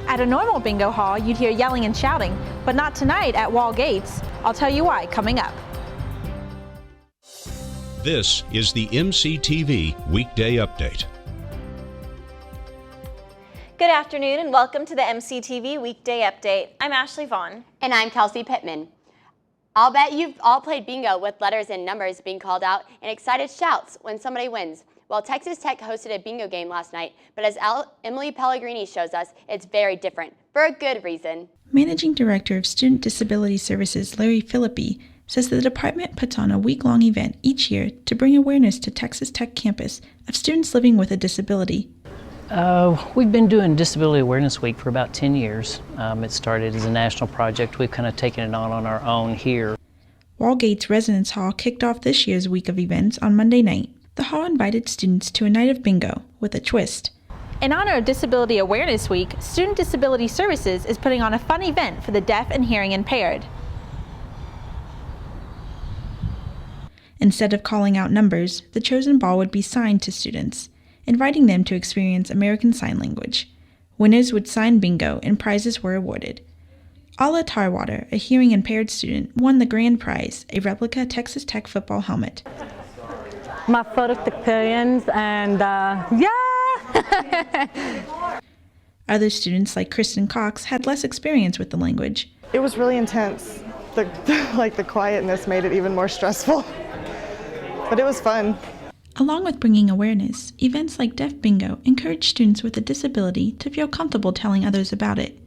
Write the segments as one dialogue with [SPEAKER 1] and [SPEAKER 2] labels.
[SPEAKER 1] At a normal bingo hall, you'd hear yelling and shouting, but not tonight at Wall Gates. I'll tell you why coming up.
[SPEAKER 2] This is the MCTV Weekday Update.
[SPEAKER 3] Good afternoon and welcome to the MCTV Weekday Update. I'm Ashley Vaughan.
[SPEAKER 4] And I'm Kelsee Pitman. I'll bet you've all played bingo with letters and numbers being called out and excited shouts when somebody wins. Well, Texas Tech hosted a bingo game last night, but as Emily Pellegrini shows us, it's very different, for a good reason.
[SPEAKER 5] Managing Director of Student Disability Services Larry Philippi says the department puts on a week-long event each year to bring awareness to Texas Tech campus of students living with a disability.
[SPEAKER 6] We've been doing Disability Awareness Week for about 10 years. It started as a national project. We've kind of taken it on our own here.
[SPEAKER 5] Wall Gates Residence Hall kicked off this year's week of events on Monday night. The hall invited students to a night of bingo with a twist.
[SPEAKER 1] In honor of Disability Awareness Week, Student Disability Services is putting on a fun event for the deaf and hearing impaired.
[SPEAKER 5] Instead of calling out numbers, the chosen ball would be signed to students, inviting them to experience American Sign Language. Winners would sign bingo and prizes were awarded. Ala Tarwater, a hearing-impaired student, won the grand prize, a replica Texas Tech football helmet.
[SPEAKER 7] My photic experience and
[SPEAKER 5] Other students like Kristen Cox had less experience with the language.
[SPEAKER 8] It was really intense. The quietness made it even more stressful, but it was fun.
[SPEAKER 5] Along with bringing awareness, events like Deaf Bingo encourage students with a disability to feel comfortable telling others about it.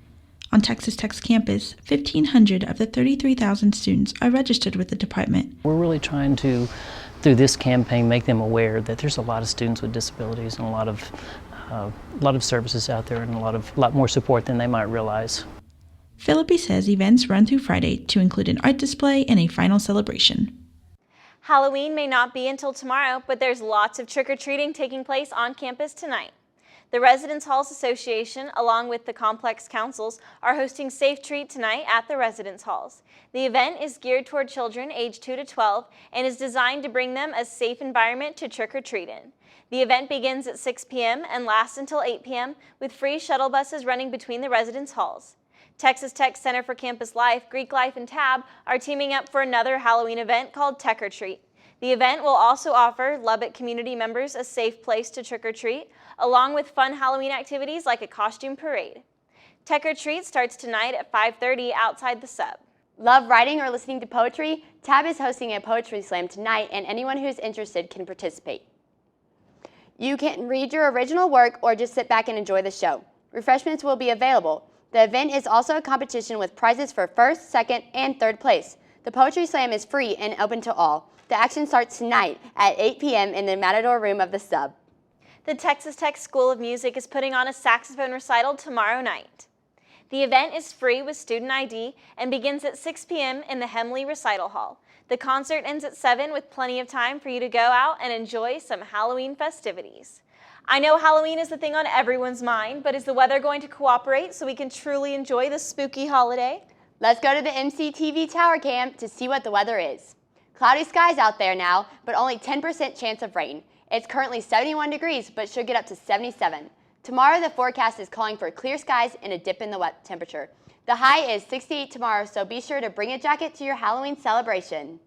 [SPEAKER 5] On Texas Tech's campus, 1,500 of the 33,000 students are registered with the department.
[SPEAKER 6] We're really trying to, through this campaign, make them aware that there's a lot of students with disabilities and a lot of services out there and a lot more support than they might realize.
[SPEAKER 5] Philippi says events run through Friday to include an art display and a final celebration.
[SPEAKER 3] Halloween may not be until tomorrow, but there's lots of trick-or-treating taking place on campus tonight. The Residence Halls Association, along with the complex councils, are hosting Safe Treat tonight at the Residence Halls. The event is geared toward children aged 2 to 12 and is designed to bring them a safe environment to trick-or-treat in. The event begins at 6 p.m. and lasts until 8 p.m. with free shuttle buses running between the residence halls. Texas Tech Center for Campus Life, Greek Life, and TAB are teaming up for another Halloween event called Tech or Treat. The event will also offer Lubbock community members a safe place to trick-or-treat, along with fun Halloween activities like a costume parade. Tech or Treat starts tonight at 5:30 outside the sub.
[SPEAKER 4] Love writing or listening to poetry? TAB is hosting a poetry slam tonight and anyone who's interested can participate. You can read your original work or just sit back and enjoy the show. Refreshments will be available. The event is also a competition with prizes for first, second, and third place. The Poetry Slam is free and open to all. The action starts tonight at 8 p.m. in the Matador room of the sub.
[SPEAKER 3] The Texas Tech School of Music is putting on a saxophone recital tomorrow night. The event is free with student ID and begins at 6 p.m. in the Hemley Recital Hall. The concert ends at 7 with plenty of time for you to go out and enjoy some Halloween festivities. I know Halloween is the thing on everyone's mind, but is the weather going to cooperate so we can truly enjoy this spooky holiday?
[SPEAKER 4] Let's go to the MCTV Tower Cam to see what the weather is. Cloudy skies out there now, but only 10% chance of rain. It's currently 71 degrees, but should get up to 77. Tomorrow, the forecast is calling for clear skies and a dip in the wet temperature. The high is 68 tomorrow, so be sure to bring a jacket to your Halloween celebration.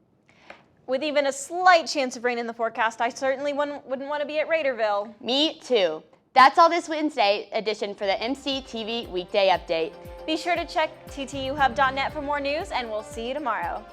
[SPEAKER 3] With even a slight chance of rain in the forecast, I certainly wouldn't want to be at Raiderville.
[SPEAKER 4] Me too. That's all this Wednesday edition for the MCTV Weekday Update.
[SPEAKER 3] Be sure to check ttuhub.net for more news, and we'll see you tomorrow.